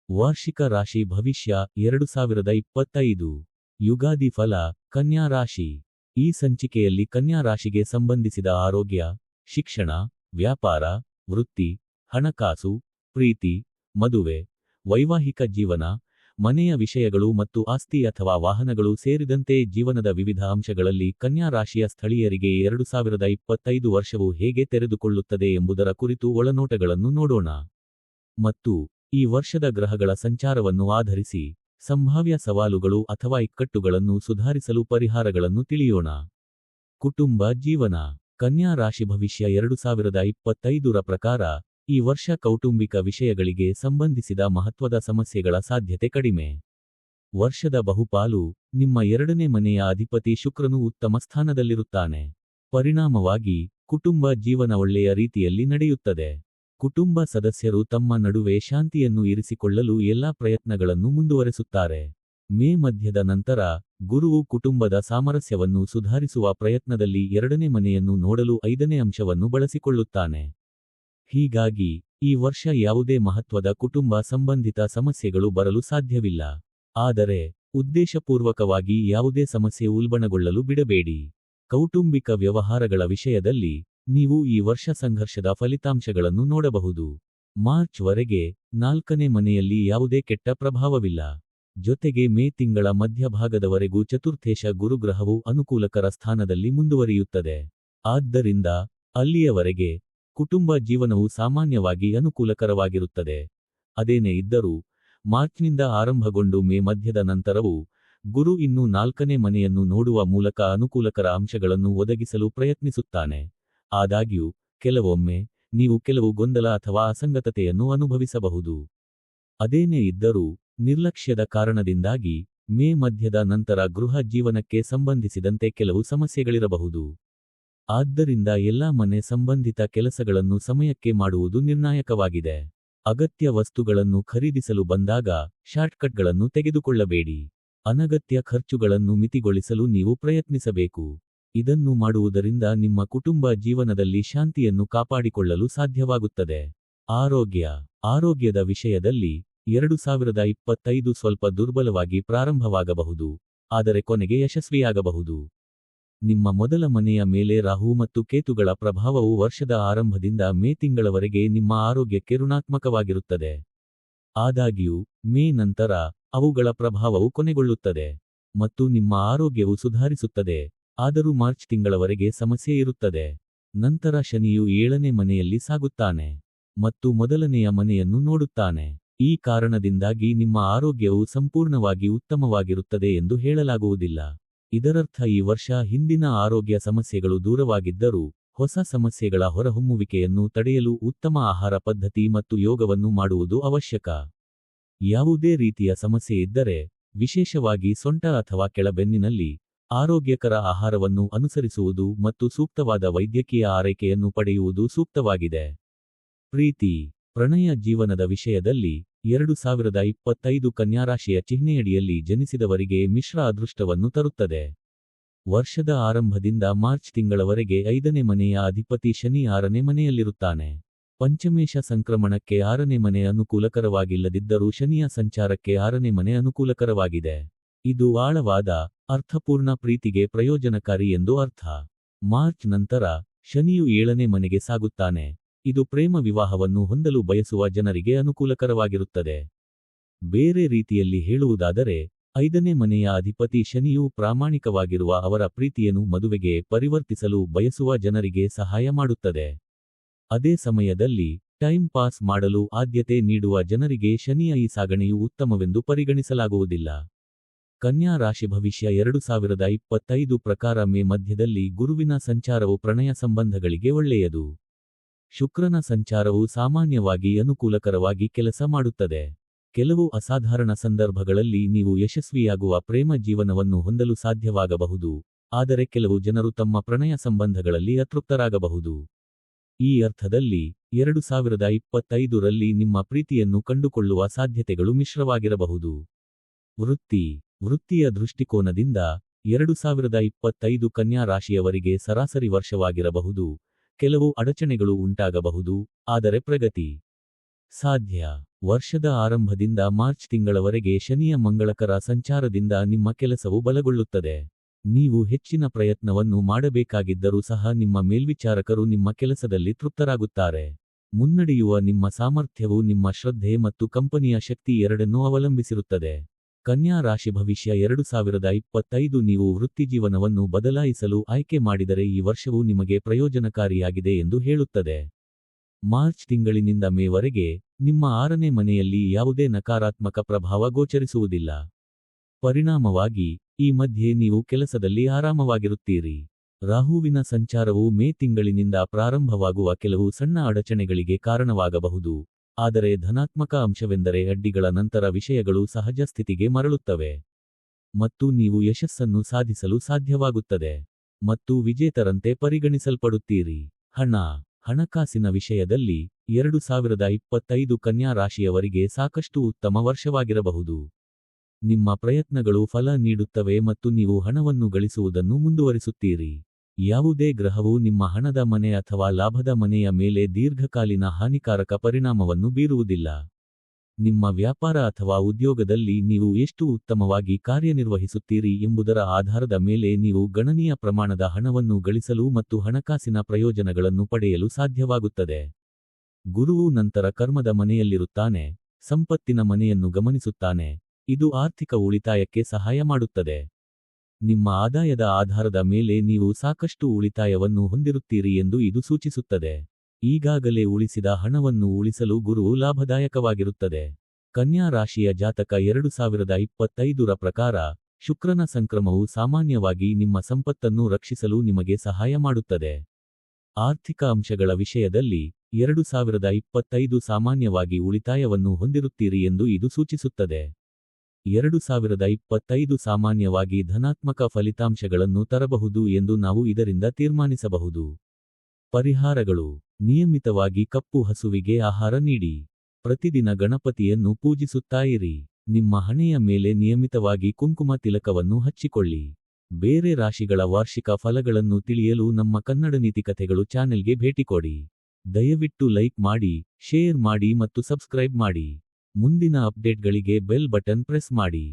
ವಾರ್ಷಿಕ ರಾಶಿ ಭವಿಷ್ಯ 2025. ಯುಗಾದಿ ಫಲ. ಕನ್ಯಾ ರಾಶಿ. ಈ ಸಂಚಿಕೆಯಲ್ಲಿ ಕನ್ಯಾ ರಾಶಿಗೆ ಸಂಬಂಧಿಸಿದ ಆರೋಗ್ಯ, ಶಿಕ್ಷಣ, ವ್ಯಾಪಾರ, ವೃತ್ತಿ, ಹಣಕಾಸು, ಪ್ರೀತಿ, ಮದುವೆ, ವೈವಾಹಿಕ ಜೀವನ, ಮನೆಯ ವಿಷಯಗಳು ಮತ್ತು ಆಸ್ತಿ ಅಥವಾ ವಾಹನಗಳು ಸೇರಿದಂತೆ ಜೀವನದ ವಿವಿಧ ಅಂಶಗಳಲ್ಲಿ ಕನ್ಯಾ ರಾಶಿಯ ಸ್ಥಳೀಯರಿಗೆ 2025 ವರ್ಷವು ಹೇಗೆ ತೆರೆದುಕೊಳ್ಳುತ್ತದೆ ಎಂಬುದರ ಕುರಿತು ಒಳನೋಟಗಳನ್ನು ನೋಡೋಣ. ಮತ್ತು ಈ ವರ್ಷದ ಗ್ರಹಗಳ ಸಂಚಾರವನ್ನು ಆಧರಿಸಿ ಸಂಭಾವ್ಯ ಸವಾಲುಗಳು ಅಥವಾ ಇಕ್ಕಟ್ಟುಗಳನ್ನು ಸುಧಾರಿಸಲು ಪರಿಹಾರಗಳನ್ನು ತಿಳಿಯೋಣ. ಕುಟುಂಬ ಜೀವನ. ಕನ್ಯಾ ರಾಶಿ ಭವಿಷ್ಯ 2025ರ ಪ್ರಕಾರ, ಈ ವರ್ಷ ಕೌಟುಂಬಿಕ ವಿಷಯಗಳಿಗೆ ಸಂಬಂಧಿಸಿದ ಮಹತ್ವದ ಸಮಸ್ಯೆಗಳ ಸಾಧ್ಯತೆ ಕಡಿಮೆ. ವರ್ಷದ ಬಹುಪಾಲು, ನಿಮ್ಮ 2ನೇ ಮನೆಯ ಅಧಿಪತಿ ಶುಕ್ರನು ಉತ್ತಮ ಸ್ಥಾನದಲ್ಲಿರುತ್ತಾನೆ. ಪರಿಣಾಮವಾಗಿ, ಕುಟುಂಬ ಜೀವನ ಒಳ್ಳೆಯ ರೀತಿಯಲ್ಲಿ ನಡೆಯುತ್ತದೆ. ಕುಟುಂಬ ಸದಸ್ಯರು ತಮ್ಮ ನಡುವೆ ಶಾಂತಿಯನ್ನು ಇರಿಸಿಕೊಳ್ಳಲು ಎಲ್ಲಾ ಪ್ರಯತ್ನಗಳನ್ನು ಮುಂದುವರೆಸುತ್ತಾರೆ. ಮೇ ಮಧ್ಯದ ನಂತರ, ಗುರುವು ಕುಟುಂಬದ ಸಾಮರಸ್ಯವನ್ನು ಸುಧಾರಿಸುವ ಪ್ರಯತ್ನದಲ್ಲಿ 2ನೇ ಮನೆಯನ್ನು ನೋಡಲು 5ನೇ ಅಂಶವನ್ನು ಬಳಸಿಕೊಳ್ಳುತ್ತಾನೆ. ಹೀಗಾಗಿ, ಈ ವರ್ಷ ಯಾವುದೇ ಮಹತ್ವದ ಕುಟುಂಬ ಸಂಬಂಧಿತ ಸಮಸ್ಯೆಗಳು ಬರಲು ಸಾಧ್ಯವಿಲ್ಲ. ಆದರೆ, ಉದ್ದೇಶಪೂರ್ವಕವಾಗಿ ಯಾವುದೇ ಸಮಸ್ಯೆ ಉಲ್ಬಣಗೊಳ್ಳಲು ಬಿಡಬೇಡಿ. ಕೌಟುಂಬಿಕ ವ್ಯವಹಾರಗಳ ವಿಷಯದಲ್ಲಿ, ನೀವು ಈ ವರ್ಷ ಸಂಘರ್ಷದ ಫಲಿತಾಂಶಗಳನ್ನು ನೋಡಬಹುದು. ಮಾರ್ಚ್ ವರೆಗೆ, 4ನೇ ಮನೆಯಲ್ಲಿ ಯಾವುದೇ ಕೆಟ್ಟ ಪ್ರಭಾವವಿಲ್ಲ. ಜೊತೆಗೆ ಮೇ ತಿಂಗಳ ಮಧ್ಯಭಾಗದವರೆಗೂ ಚತುರ್ಥೇಶ ಗುರುಗ್ರಹವು ಅನುಕೂಲಕರ ಸ್ಥಾನದಲ್ಲಿ ಮುಂದುವರಿಯುತ್ತದೆ. ಆದ್ದರಿಂದ, ಅಲ್ಲಿಯವರೆಗೆ, ಕುಟುಂಬ ಜೀವನವು ಸಾಮಾನ್ಯವಾಗಿ ಅನುಕೂಲಕರವಾಗಿರುತ್ತದೆ. ಅದೇನೇ ಇದ್ದರೂ, ಮಾರ್ಚ್ನಿಂದ ಆರಂಭಗೊಂಡು ಮೇ ಮಧ್ಯದ ನಂತರವೂ, ಗುರು ಇನ್ನೂ 4ನೇ ಮನೆಯನ್ನು ನೋಡುವ ಮೂಲಕ ಅನುಕೂಲಕರ ಅಂಶಗಳನ್ನು ಒದಗಿಸಲು ಪ್ರಯತ್ನಿಸುತ್ತಾನೆ. ಆದಾಗ್ಯೂ, ಕೆಲವೊಮ್ಮೆ, ನೀವು ಕೆಲವು ಗೊಂದಲ ಅಥವಾ ಅಸಂಗತತೆಯನ್ನು ಅನುಭವಿಸಬಹುದು. ಅದೇನೇ ಇದ್ದರೂ, ನಿರ್ಲಕ್ಷ್ಯದ ಕಾರಣದಿಂದಾಗಿ, ಮೇ ಮಧ್ಯದ ನಂತರ ಗೃಹ ಜೀವನಕ್ಕೆ ಸಂಬಂಧಿಸಿದಂತೆ ಕೆಲವು ಸಮಸ್ಯೆಗಳಿರಬಹುದು. ಆದ್ದರಿಂದ ಎಲ್ಲಾ ಮನೆ ಸಂಬಂಧಿತ ಕೆಲಸಗಳನ್ನು ಸಮಯಕ್ಕೆ ಮಾಡುವುದು ನಿರ್ಣಾಯಕವಾಗಿದೆ. ಅಗತ್ಯ ವಸ್ತುಗಳನ್ನು ಖರೀದಿಸಲು ಬಂದಾಗ, ಶಾರ್ಟ್ಕಟ್ಗಳನ್ನು ತೆಗೆದುಕೊಳ್ಳಬೇಡಿ. ಅನಗತ್ಯ ಖರ್ಚುಗಳನ್ನು ಮಿತಿಗೊಳಿಸಲು ನೀವು ಪ್ರಯತ್ನಿಸಬೇಕು. ಇದನ್ನು ಮಾಡುವುದರಿಂದ ನಿಮ್ಮ ಕುಟುಂಬ ಜೀವನದಲ್ಲಿ ಶಾಂತಿಯನ್ನು ಕಾಪಾಡಿಕೊಳ್ಳಲು ಸಾಧ್ಯವಾಗುತ್ತದೆ. ಆರೋಗ್ಯ. ಆರೋಗ್ಯದ ವಿಷಯದಲ್ಲಿ, 2025 ಸ್ವಲ್ಪ ದುರ್ಬಲವಾಗಿ ಪ್ರಾರಂಭವಾಗಬಹುದು, ಆದರೆ ಕೊನೆಗೆ ಯಶಸ್ವಿಯಾಗಬಹುದು. ನಿಮ್ಮ ಮೊದಲ ಮನೆಯ ಮೇಲೆ ರಾಹು ಮತ್ತು ಕೇತುಗಳ ಪ್ರಭಾವವು ವರ್ಷದ ಆರಂಭದಿಂದ ಮೇ ತಿಂಗಳವರೆಗೆ ನಿಮ್ಮ ಆರೋಗ್ಯಕ್ಕೆ ಋಣಾತ್ಮಕವಾಗಿರುತ್ತದೆ. ಆದಾಗ್ಯೂ, ಮೇ ನಂತರ, ಅವುಗಳ ಪ್ರಭಾವವು ಕೊನೆಗೊಳ್ಳುತ್ತದೆ, ಮತ್ತು ನಿಮ್ಮ ಆರೋಗ್ಯವು ಸುಧಾರಿಸುತ್ತದೆ. ಆದರೂ ಮಾರ್ಚ್ ತಿಂಗಳವರೆಗೆ ಸಮಸ್ಯೆ ಇರುತ್ತದೆ. ನಂತರ ಶನಿಯು 7ನೇ ಮನೆಯಲ್ಲಿ ಸಾಗುತ್ತಾನೆ, ಮತ್ತು ಮೊದಲನೆಯ ಮನೆಯನ್ನು ನೋಡುತ್ತಾನೆ. ಈ ಕಾರಣದಿಂದಾಗಿ ನಿಮ್ಮ ಆರೋಗ್ಯವು ಸಂಪೂರ್ಣವಾಗಿ ಉತ್ತಮವಾಗಿರುತ್ತದೆ ಎಂದು ಹೇಳಲಾಗುವುದಿಲ್ಲ. ಇದರರ್ಥ ಈ ವರ್ಷ ಹಿಂದಿನ ಆರೋಗ್ಯ ಸಮಸ್ಯೆಗಳು ದೂರವಾಗಿದ್ದರೂ, ಹೊಸ ಸಮಸ್ಯೆಗಳ ಹೊರಹೊಮ್ಮುವಿಕೆಯನ್ನು ತಡೆಯಲು ಉತ್ತಮ ಆಹಾರ ಪದ್ಧತಿ ಮತ್ತು ಯೋಗವನ್ನು ಮಾಡುವುದು ಅವಶ್ಯಕ. ಯಾವುದೇ ರೀತಿಯ ಸಮಸ್ಯೆ ಇದ್ದರೆ, ವಿಶೇಷವಾಗಿ ಸೊಂಟ ಅಥವಾ ಕೆಳಬೆನ್ನಿನಲ್ಲಿ, ಆರೋಗ್ಯಕರ ಆಹಾರವನ್ನು ಅನುಸರಿಸುವುದು ಮತ್ತು ಸೂಕ್ತವಾದ ವೈದ್ಯಕೀಯ ಆರೈಕೆಯನ್ನು ಪಡೆಯುವುದು ಸೂಕ್ತವಾಗಿದೆ. ಪ್ರೀತಿ. ಪ್ರಣಯ ಜೀವನದ ವಿಷಯದಲ್ಲಿ, 2025 ಕನ್ಯಾರಾಶಿಯ ಚಿಹ್ನೆಯಡಿಯಲ್ಲಿ ಜನಿಸಿದವರಿಗೆ ಮಿಶ್ರ ಅದೃಷ್ಟವನ್ನು ತರುತ್ತದೆ. ವರ್ಷದ ಆರಂಭದಿಂದ ಮಾರ್ಚ್ ತಿಂಗಳವರೆಗೆ 5ನೇ ಮನೆಯ ಅಧಿಪತಿ ಶನಿ 6ನೇ ಮನೆಯಲ್ಲಿರುತ್ತಾನೆ. ಪಂಚಮೇಶ ಸಂಕ್ರಮಣಕ್ಕೆ 6ನೇ ಮನೆ ಅನುಕೂಲಕರವಾಗಿಲ್ಲದಿದ್ದರೂ ಶನಿಯ ಸಂಚಾರಕ್ಕೆ 6ನೇ ಮನೆ ಅನುಕೂಲಕರವಾಗಿದೆ. ಇದು ಆಳವಾದ, ಅರ್ಥಪೂರ್ಣ ಪ್ರೀತಿಗೆ ಪ್ರಯೋಜನಕಾರಿ ಎಂದು ಅರ್ಥ. ಮಾರ್ಚ್ ನಂತರ, ಶನಿಯು 7ನೇ ಮನೆಗೆ ಸಾಗುತ್ತಾನೆ. ಇದು ಪ್ರೇಮ ವಿವಾಹವನ್ನು ಹೊಂದಲು ಬಯಸುವ ಜನರಿಗೆ ಅನುಕೂಲಕರವಾಗಿರುತ್ತದೆ. ಬೇರೆ ರೀತಿಯಲ್ಲಿ ಹೇಳುವುದಾದರೆ, 5ನೇ ಮನೆಯ ಅಧಿಪತಿ ಶನಿಯು ಪ್ರಾಮಾಣಿಕವಾಗಿರುವ ಅವರ ಪ್ರೀತಿಯನ್ನು ಮದುವೆಗೆ ಪರಿವರ್ತಿಸಲು ಬಯಸುವ ಜನರಿಗೆ ಸಹಾಯ ಮಾಡುತ್ತದೆ. ಅದೇ ಸಮಯದಲ್ಲಿ, ಟೈಮ್ ಪಾಸ್ ಮಾಡಲು ಆದ್ಯತೆ ನೀಡುವ ಜನರಿಗೆ ಶನಿಯ ಈ ಸಾಗಣೆಯು ಉತ್ತಮವೆಂದು ಪರಿಗಣಿಸಲಾಗುವುದಿಲ್ಲ. ಕನ್ಯಾ ರಾಶಿ ಭವಿಷ್ಯ 2025 ಪ್ರಕಾರ ಮೇ ಮಧ್ಯದಲ್ಲಿ ಗುರುವಿನ ಸಂಚಾರವು ಪ್ರಣಯ ಸಂಬಂಧಗಳಿಗೆ ಒಳ್ಳೆಯದು. ಶುಕ್ರನ ಸಂಚಾರವು ಸಾಮಾನ್ಯವಾಗಿ ಅನುಕೂಲಕರವಾಗಿ ಕೆಲಸ ಮಾಡುತ್ತದೆ. ಕೆಲವು ಅಸಾಧಾರಣ ಸಂದರ್ಭಗಳಲ್ಲಿ ನೀವು ಯಶಸ್ವಿಯಾಗುವ ಪ್ರೇಮ ಜೀವನವನ್ನು ಹೊಂದಲು ಸಾಧ್ಯವಾಗಬಹುದು, ಆದರೆ ಕೆಲವು ಜನರು ತಮ್ಮ ಪ್ರಣಯ ಸಂಬಂಧಗಳಲ್ಲಿ ಅತೃಪ್ತರಾಗಬಹುದು. ಈ ಅರ್ಥದಲ್ಲಿ, 2025ರಲ್ಲಿ ನಿಮ್ಮ ಪ್ರೀತಿಯನ್ನು ಕಂಡುಕೊಳ್ಳುವ ಸಾಧ್ಯತೆಗಳು ಮಿಶ್ರವಾಗಿರಬಹುದು. ವೃತ್ತಿ. ವೃತ್ತಿಯ ದೃಷ್ಟಿಕೋನದಿಂದ, 2025 ಕನ್ಯಾ ರಾಶಿಯವರಿಗೆ ಸರಾಸರಿ ವರ್ಷವಾಗಿರಬಹುದು. ಕೆಲವು ಅಡಚಣೆಗಳು ಉಂಟಾಗಬಹುದು, ಆದರೆ ಪ್ರಗತಿ ಸಾಧ್ಯ. ವರ್ಷದ ಆರಂಭದಿಂದ ಮಾರ್ಚ್ ತಿಂಗಳವರೆಗೆ ಶನಿಯ ಮಂಗಳಕರ ಸಂಚಾರದಿಂದ ನಿಮ್ಮ ಕೆಲಸವು ಬಲಗೊಳ್ಳುತ್ತದೆ. ನೀವು ಹೆಚ್ಚಿನ ಪ್ರಯತ್ನವನ್ನು ಮಾಡಬೇಕಾಗಿದ್ದರೂ ಸಹ ನಿಮ್ಮ ಮೇಲ್ವಿಚಾರಕರು ನಿಮ್ಮ ಕೆಲಸದಲ್ಲಿ ತೃಪ್ತರಾಗುತ್ತಾರೆ. ಮುನ್ನಡೆಯುವ ನಿಮ್ಮ ಸಾಮರ್ಥ್ಯವು ನಿಮ್ಮ ಶ್ರದ್ಧೆ ಮತ್ತು ಕಂಪನಿಯ ಶಕ್ತಿ ಎರಡನ್ನೂ ಅವಲಂಬಿಸಿರುತ್ತದೆ. ಕನ್ಯಾ ರಾಶಿ ಭವಿಷ್ಯ 2025 ನೀವು ವೃತ್ತಿಜೀವನವನ್ನು ಬದಲಾಯಿಸಲು ಆಯ್ಕೆ ಮಾಡಿದರೆ ಈ ವರ್ಷವು ನಿಮಗೆ ಪ್ರಯೋಜನಕಾರಿಯಾಗಿದೆ ಎಂದು ಹೇಳುತ್ತದೆ. ಮಾರ್ಚ್ ತಿಂಗಳಿನಿಂದ ಮೇ ವರೆಗೆ ನಿಮ್ಮ 6ನೇ ಮನೆಯಲ್ಲಿ ಯಾವುದೇ ನಕಾರಾತ್ಮಕ ಪ್ರಭಾವ ಗೋಚರಿಸುವುದಿಲ್ಲ. ಪರಿಣಾಮವಾಗಿ ಈ ಮಧ್ಯೆ ನೀವು ಕೆಲಸದಲ್ಲಿ ಆರಾಮವಾಗಿರುತ್ತೀರಿ. ರಾಹುವಿನ ಸಂಚಾರವು ಮೇ ತಿಂಗಳಿನಿಂದ ಪ್ರಾರಂಭವಾಗುವ ಕೆಲವು ಸಣ್ಣ ಅಡಚಣೆಗಳಿಗೆ ಕಾರಣವಾಗಬಹುದು. ಆದರೆ ಧನಾತ್ಮಕ ಅಂಶವೆಂದರೆ ಅಡ್ಡಿಗಳ ನಂತರ ವಿಷಯಗಳು ಸಹಜ ಸ್ಥಿತಿಗೆ ಮರಳುತ್ತವೆ ಮತ್ತು ನೀವು ಯಶಸ್ಸನ್ನು ಸಾಧಿಸಲು ಸಾಧ್ಯವಾಗುತ್ತದೆ ಮತ್ತು ವಿಜೇತರಂತೆ ಪರಿಗಣಿಸಲ್ಪಡುತ್ತೀರಿ. ಹಣಕಾಸಿನ ವಿಷಯದಲ್ಲಿ 2025 ಕನ್ಯಾ ರಾಶಿಯವರಿಗೆ ಸಾಕಷ್ಟು ಉತ್ತಮ ವರ್ಷವಾಗಿರಬಹುದು. ನಿಮ್ಮ ಪ್ರಯತ್ನಗಳು ಫಲ ನೀಡುತ್ತವೆ ಮತ್ತು ನೀವು ಹಣವನ್ನು ಗಳಿಸುವುದನ್ನು ಮುಂದುವರಿಸುತ್ತೀರಿ. ಯಾವುದೇ ಗ್ರಹವು ನಿಮ್ಮ ಹಣದ ಮನೆ ಅಥವಾ ಲಾಭದ ಮನೆಯ ಮೇಲೆ ದೀರ್ಘಕಾಲೀನ ಹಾನಿಕಾರಕ ಪರಿಣಾಮವನ್ನು ಬೀರುವುದಿಲ್ಲ. ನಿಮ್ಮ ವ್ಯಾಪಾರ ಅಥವಾ ಉದ್ಯೋಗದಲ್ಲಿ ನೀವು ಎಷ್ಟು ಉತ್ತಮವಾಗಿ ಕಾರ್ಯನಿರ್ವಹಿಸುತ್ತೀರಿ ಎಂಬುದರ ಆಧಾರದ ಮೇಲೆ ನೀವು ಗಣನೀಯ ಪ್ರಮಾಣದ ಹಣವನ್ನು ಗಳಿಸಲು ಮತ್ತು ಹಣಕಾಸಿನ ಪ್ರಯೋಜನಗಳನ್ನು ಪಡೆಯಲು ಸಾಧ್ಯವಾಗುತ್ತದೆ. ಗುರುವು ನಂತರ ಕರ್ಮದ ಮನೆಯಲ್ಲಿರುತ್ತಾನೆ, ಸಂಪತ್ತಿನ ಮನೆಯನ್ನು ಗಮನಿಸುತ್ತಾನೆ. ಇದು ಆರ್ಥಿಕ ಉಳಿತಾಯಕ್ಕೆ ಸಹಾಯ ಮಾಡುತ್ತದೆ. ನಿಮ್ಮ ಆದಾಯದ ಆಧಾರದ ಮೇಲೆ ನೀವು ಸಾಕಷ್ಟು ಉಳಿತಾಯವನ್ನು ಹೊಂದಿರುತ್ತೀರಿ ಎಂದು ಇದು ಸೂಚಿಸುತ್ತದೆ. ಈಗಾಗಲೇ ಉಳಿಸಿದ ಹಣವನ್ನು ಉಳಿಸಲು ಗುರುವು ಲಾಭದಾಯಕವಾಗಿರುತ್ತದೆ. ಕನ್ಯಾ ರಾಶಿಯ ಜಾತಕ 2025 ಪ್ರಕಾರ ಶುಕ್ರನ ಸಂಕ್ರಮವು ಸಾಮಾನ್ಯವಾಗಿ ನಿಮ್ಮ ಸಂಪತ್ತನ್ನು ರಕ್ಷಿಸಲು ನಿಮಗೆ ಸಹಾಯ ಮಾಡುತ್ತದೆ. ಆರ್ಥಿಕ ಅಂಶಗಳ ವಿಷಯದಲ್ಲಿ 2025 ಸಾಮಾನ್ಯವಾಗಿ ಉಳಿತಾಯವನ್ನು ಹೊಂದಿರುತ್ತೀರಿ ಎಂದು ಇದು ಸೂಚಿಸುತ್ತದೆ. 2025 ಸಾಮಾನ್ಯವಾಗಿ ಧನಾತ್ಮಕ ಫಲಿತಾಂಶಗಳನ್ನು ತರಬಹುದು ಎಂದು ನಾವು ಇದರಿಂದ ತೀರ್ಮಾನಿಸಬಹುದು. ಪರಿಹಾರಗಳು: ನಿಯಮಿತವಾಗಿ ಕಪ್ಪು ಹಸುವಿಗೆ ಆಹಾರ ನೀಡಿ. ಪ್ರತಿದಿನ ಗಣಪತಿಯನ್ನು ಪೂಜಿಸುತ್ತಾ ಇರಿ. ನಿಮ್ಮ ಹಣೆಯ ಮೇಲೆ ನಿಯಮಿತವಾಗಿ ಕುಂಕುಮ ತಿಲಕವನ್ನು ಹಚ್ಚಿಕೊಳ್ಳಿ. ಬೇರೆ ರಾಶಿಗಳ ವಾರ್ಷಿಕ ಫಲಗಳನ್ನು ತಿಳಿಯಲು ನಮ್ಮ ಕನ್ನಡ ನೀತಿಕಥೆಗಳು ಚಾನೆಲ್ಗೆ ಭೇಟಿ ಕೊಡಿ. ದಯವಿಟ್ಟು ಲೈಕ್ ಮಾಡಿ, ಶೇರ್ ಮಾಡಿ ಮತ್ತು ಸಬ್ಸ್ಕ್ರೈಬ್ ಮಾಡಿ. ಮುಂದಿನ ಅಪ್ಡೇಟ್ಗಳಿಗೆ ಬೆಲ್ ಬಟನ್ ಪ್ರೆಸ್ ಮಾಡಿ.